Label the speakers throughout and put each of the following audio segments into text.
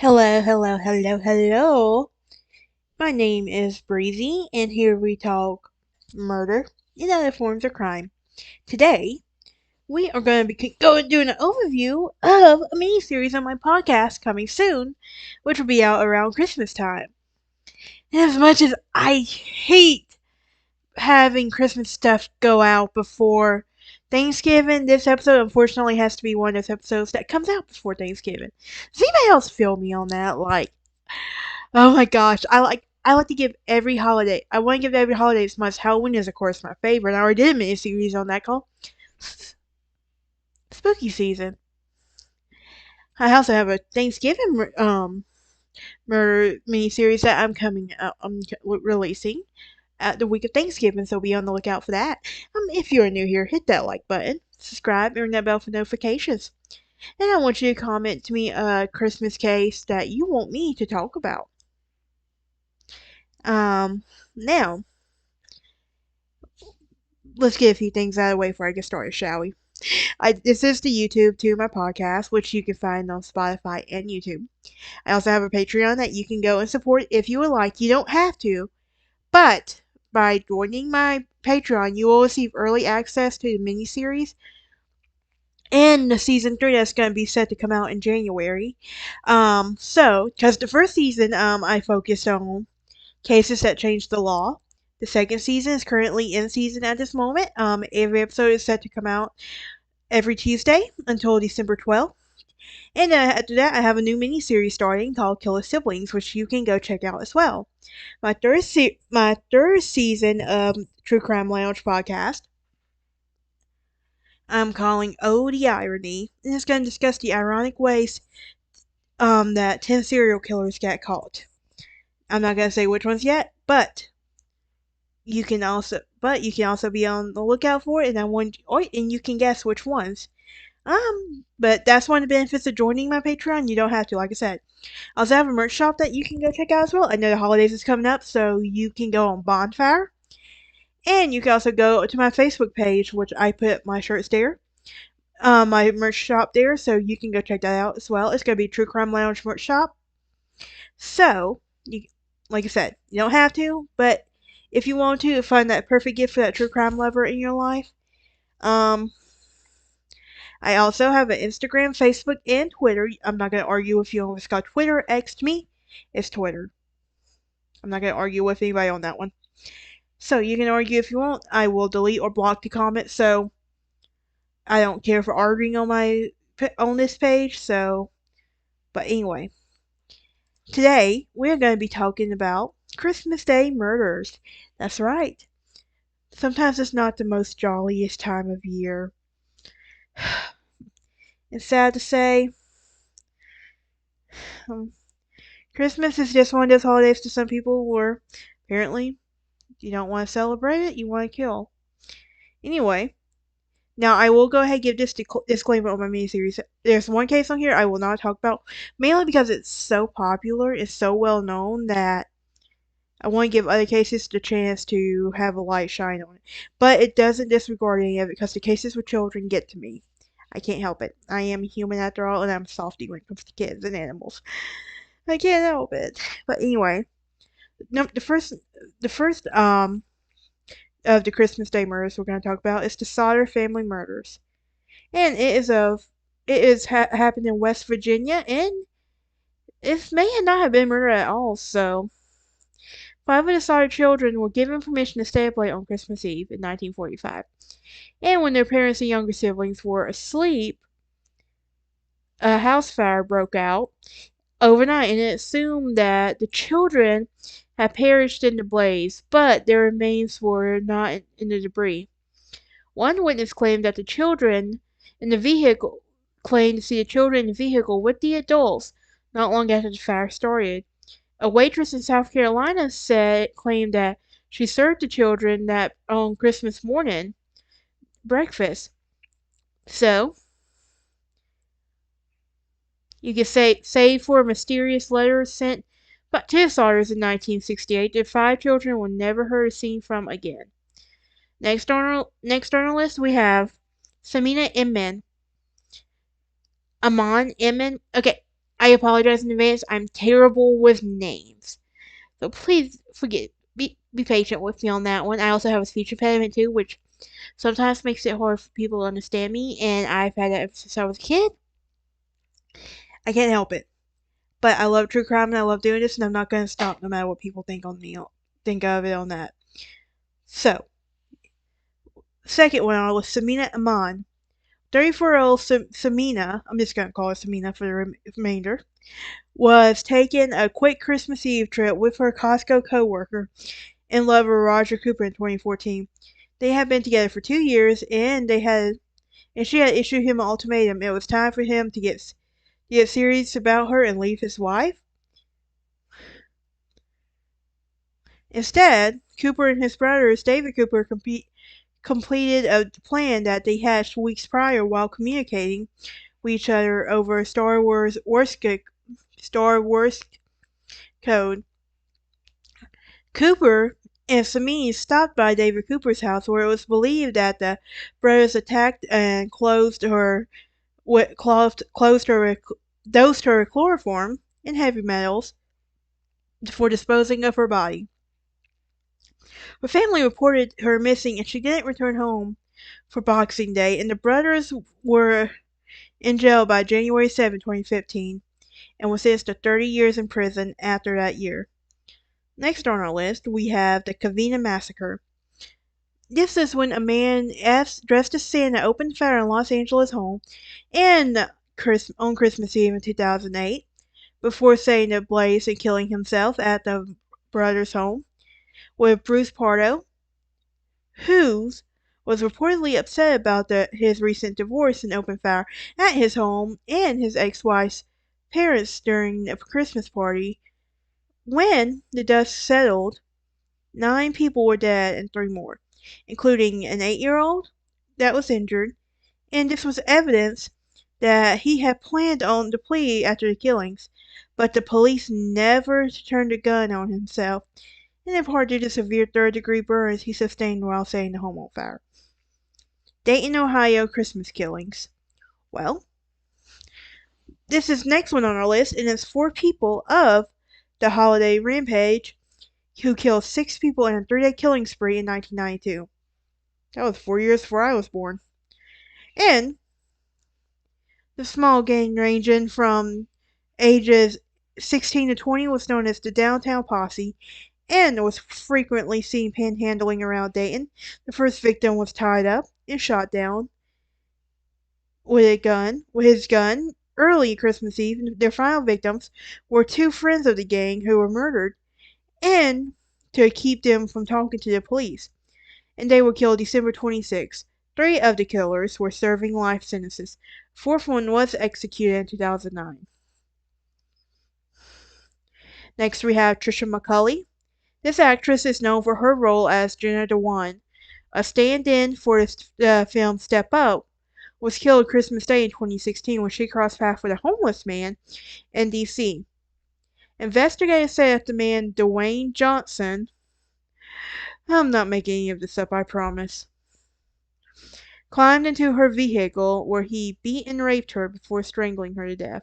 Speaker 1: Hello, hello, hello, hello. My name is Breezy, and here we talk murder and other forms of crime. Today, we are going to be doing an overview of a mini series on my podcast coming soon, which will be out around Christmas time. And as much as I hate having Christmas stuff go out before Thanksgiving, this episode unfortunately has to be one of those episodes that comes out before Thanksgiving. Does anybody else feel me on that? Oh my gosh, I like to give every holiday. I want to give every holiday as much. Halloween is of course my favorite. I already did a mini series on that called Spooky Season. I also have a Thanksgiving murder mini series that I'm releasing at the week of Thanksgiving, so be on the lookout for that. If you're new here, hit that like button, subscribe, and ring that bell for notifications. And I want you to comment to me a Christmas case that you want me to talk about. Now let's get a few things out of the way before I get started, shall we? This is the YouTube to my podcast, which you can find on Spotify and YouTube. I also have a Patreon that you can go and support if you would like. You don't have to, but by joining my Patreon, you will receive early access to the miniseries and the season 3 that's going to be set to come out in January. Because the first season, I focused on cases that changed the law. The second season is currently in season at this moment. Every episode is set to come out every Tuesday until December 12th. And after that, I have a new mini-series starting called Killer Siblings, which you can go check out as well. My third season of True Crime Lounge podcast, I'm calling Oh the Irony, and it's going to discuss the ironic ways that 10 serial killers get caught. I'm not going to say which ones yet, but you can also be on the lookout for it, and you can guess which ones. But that's one of the benefits of joining my Patreon. You don't have to, like I said. I also have a merch shop that you can go check out as well. I know the holidays is coming up, so you can go on Bonfire. And you can also go to my Facebook page, which I put my shirts there. My merch shop there, so you can go check that out as well. It's going to be True Crime Lounge merch shop. So, like I said, you don't have to, but if you want to find that perfect gift for that true crime lover in your life, um, I also have an Instagram, Facebook, and Twitter. I'm not going to argue with you on what's called Twitter. X to me is Twitter. I'm not going to argue with anybody on that one. So you can argue if you want. I will delete or block the comments. So I don't care for arguing on this page. So, but anyway, today we're going to be talking about Christmas Day murders. That's right. Sometimes it's not the most jolliest time of year. It's sad to say, um, Christmas is just one of those holidays to some people where apparently you don't want to celebrate it, you want to kill. Anyway, now I will go ahead and give this disclaimer on my miniseries. There's one case on here I will not talk about, mainly because it's so popular, it's so well known that I want to give other cases the chance to have a light shine on it. But it doesn't disregard any of it because the cases with children get to me. I can't help it. I am human after all, and I'm softy when it comes to kids and animals. I can't help it. But anyway, no, the first of the Christmas Day murders we're going to talk about is the Sauter family murders, and happened in West Virginia, and it may not have been murder at all. So, five of the Sauter children were given permission to stay up late on Christmas Eve in 1945, and when their parents and younger siblings were asleep, a house fire broke out overnight, and it assumed that the children had perished in the blaze, but their remains were not in the debris. One witness claimed that the children in the vehicle claimed to see the children in the vehicle with the adults not long after the fire started. A waitress in South Carolina claimed that she served the children that on Christmas morning breakfast. So you could say for a mysterious letter sent but to the Saughters in 1968 that five children were never heard or seen from again. Next on our list we have Samina Iman. Amon Iman. Okay, I apologize in advance. I'm terrible with names. So please be patient with me on that one. I also have a speech impediment too, which sometimes makes it hard for people to understand me, and I've had that ever since I was a kid. I can't help it. But I love true crime and I love doing this, and I'm not going to stop no matter what people think of it on that. So, second one on our list, Samina Aman. 34-year-old Samina, I'm just going to call her Samina for the remainder, was taking a quick Christmas Eve trip with her Costco coworker and lover Roger Cooper in 2014. They had been together for 2 years, and she had issued him an ultimatum. It was time for him to get serious about her and leave his wife. Instead, Cooper and his brothers, David Cooper, completed a plan that they hatched weeks prior while communicating with each other over Star Wars code. Cooper and Samini stopped by David Cooper's house, where it was believed that the brothers attacked and dosed her with chloroform and heavy metals before disposing of her body. Her family reported her missing, and she didn't return home for Boxing Day, and the brothers were in jail by January 7, 2015, and was sentenced to 30 years in prison after that year. Next on our list, we have the Covina Massacre. This is when a man dressed as Santa opened fire in Los Angeles home on Christmas Eve in 2008, before setting the blaze and killing himself at the brothers' home, with Bruce Pardo, who was reportedly upset about his recent divorce and opened fire at his home and his ex-wife's parents during a Christmas party. When the dust settled, 9 people were dead and 3 more, including an 8-year-old that was injured, and this was evidence that he had planned on the plea after the killings, but the police never turned a gun on himself, and in part due to severe third-degree burns he sustained while setting the home on fire. Dayton, Ohio Christmas killings. Well, this is next one on our list, and it's 4 people of the holiday Rampage who killed 6 people in a 3-day killing spree in 1992. That was 4 years before I was born. And the small gang ranging from ages 16 to 20 was known as the Downtown Posse, and was frequently seen panhandling around Dayton. The first victim was tied up and shot down with his gun, early Christmas Eve. Their final victims were 2 friends of the gang who were murdered, and to keep them from talking to the police. And they were killed December 26. 3 of the killers were serving life sentences. 4th one was executed in 2009. Next we have Trisha McCulley. This actress is known for her role as Jenna Dewan, a stand-in for the film Step Up, was killed Christmas Day in 2016 when she crossed paths with a homeless man in D.C. Investigators say that the man, Dwayne Johnson, I'm not making any of this up, I promise, climbed into her vehicle where he beat and raped her before strangling her to death.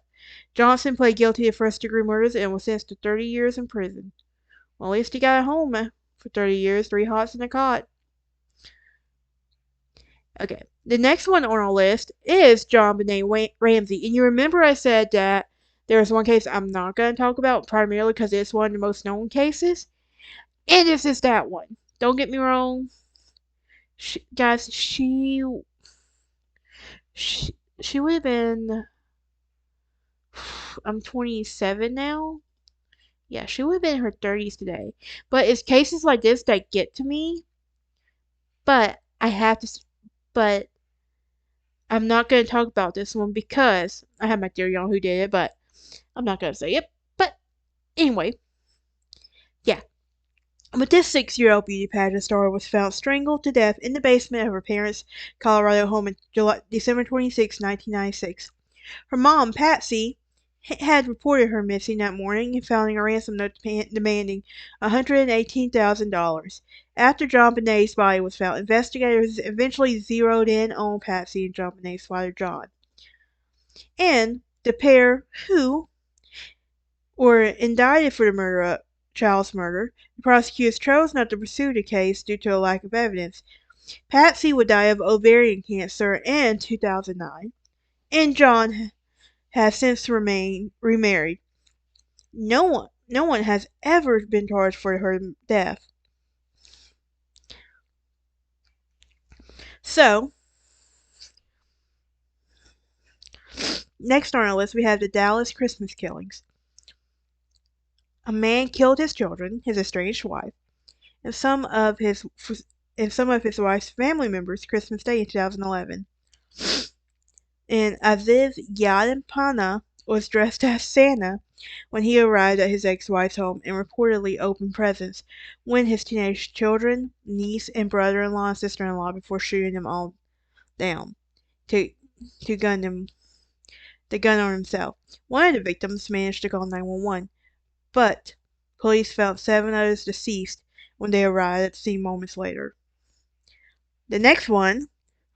Speaker 1: Johnson pled guilty to first-degree murders and was sentenced to 30 years in prison. Well, at least he got home for 30 years, 3 hots in a cot. Okay, the next one on our list is John Benet Ramsey. And you remember I said that there was one case I'm not going to talk about, primarily because it's one of the most known cases. And this is that one. Don't get me wrong. Guys, she would have been, I'm 27 now. Yeah, she would have been in her 30s today. But it's cases like this that get to me. But but I'm not going to talk about this one because I have my theory on who did it, but I'm not going to say it. But anyway, yeah. But this 6-year-old beauty pageant star was found strangled to death in the basement of her parents' Colorado home in December 26, 1996. Her mom, Patsy, had reported her missing that morning and filing a ransom note demanding $118,000. After John Benet's body was found, investigators eventually zeroed in on Patsy and John Benet's father, John. And the pair, who or indicted for the child's murder. The prosecutors chose not to pursue the case due to a lack of evidence. Patsy would die of ovarian cancer in 2009, and John has since remarried. No one has ever been charged for her death. So, next on our list we have the Dallas Christmas killings. A man killed his children, his estranged wife, and some of his wife's family members Christmas Day in 2011. And Aziz Yadampana was dressed as Santa when he arrived at his ex-wife's home and reportedly opened presents when his teenage children, niece, and brother-in-law and sister-in-law before shooting them all down to to gun them the gun on himself. One of the victims managed to call 911, but police found 7 others deceased when they arrived at the scene moments later. The next one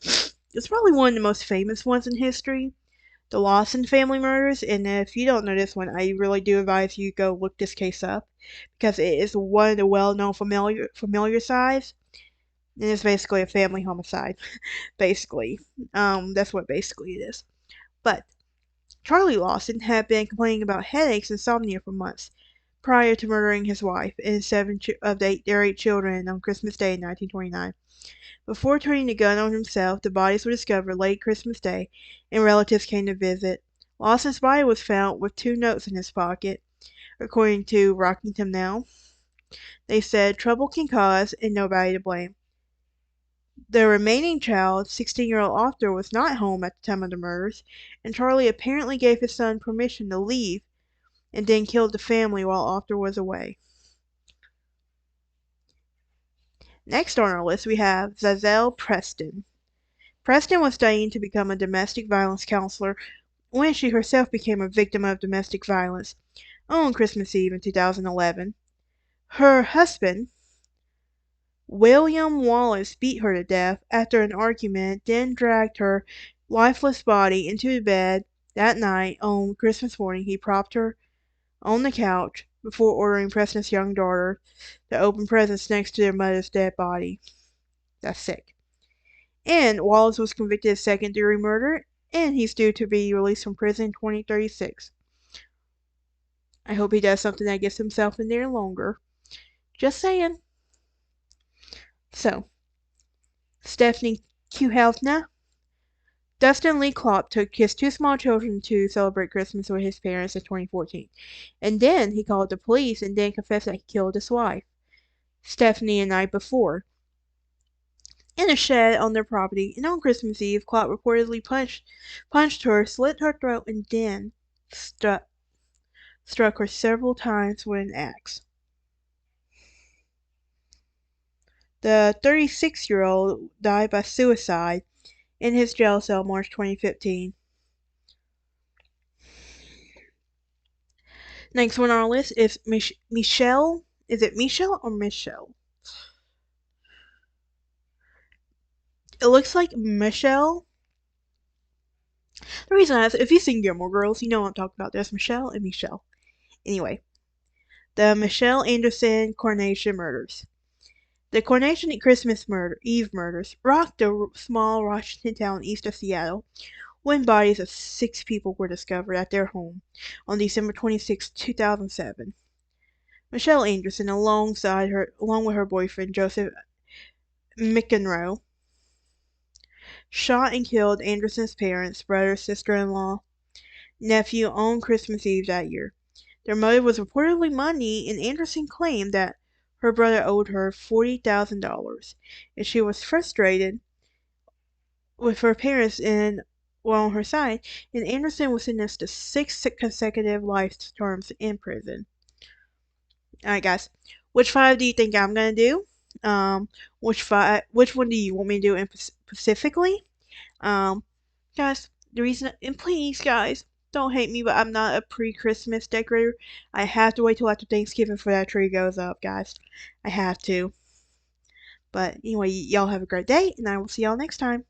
Speaker 1: is probably one of the most famous ones in history, the Lawson family murders, and if you don't know this one, I really do advise you go look this case up because it is one of the well-known familiar sides, and it's basically a family homicide. Basically, that's what basically it is. But Charlie Lawson had been complaining about headaches and insomnia for months prior to murdering his wife and their 8 children on Christmas Day in 1929. Before turning the gun on himself, the bodies were discovered late Christmas Day, and relatives came to visit. Lawson's body was found with 2 notes in his pocket, according to Rockingham Now. They said, "Trouble can cause, and nobody to blame." The remaining child, 16-year-old Arthur, was not home at the time of the murders, and Charlie apparently gave his son permission to leave and then killed the family while Arthur was away. Next on our list we have Zazelle Preston. Preston was studying to become a domestic violence counselor when she herself became a victim of domestic violence on Christmas Eve in 2011. Her husband, William Wallace, beat her to death after an argument, then dragged her lifeless body into the bed that night. On Christmas morning, he propped her on the couch before ordering Preston's young daughter to open presents next to their mother's dead body. That's sick. And Wallace was convicted of second-degree murder, and he's due to be released from prison in 2036. I hope he does something that gets himself in there longer. Just saying. So, Stephanie Kuheltna. Dustin Lee Klopp took his 2 small children to celebrate Christmas with his parents in 2014. And then he called the police and then confessed that he killed his wife, Stephanie, the night before, in a shed on their property. And on Christmas Eve, Klopp reportedly punched her, slit her throat, and then struck her several times with an axe. The 36-year-old died by suicide in his jail cell March 2015. Next one on our list is Michelle. Is it Michelle or Michelle? It looks like Michelle. The reason I ask, if you've seen Gilmore Girls, you know what I'm talking about. There's Michelle and Michelle. Anyway, the Michelle Anderson Coronation murders. The Coronation Christmas Eve murders rocked a small Washington town east of Seattle when bodies of 6 people were discovered at their home on December 26, 2007. Michelle Anderson, along with her boyfriend Joseph McEnroe, shot and killed Anderson's parents, brother, sister-in-law, nephew on Christmas Eve that year. Their motive was reportedly money, and Anderson claimed that her brother owed her $40,000, and she was frustrated with her parents and were on her side, and Anderson was sentenced to 6 consecutive life terms in prison. Alright guys, which 5 do you think I'm gonna do? Which one do you want me to do specifically? Guys, the reason, and please guys, don't hate me, but I'm not a pre-Christmas decorator. I have to wait till after Thanksgiving for that tree goes up, guys. I have to. But anyway, y'all have a great day, and I will see y'all next time.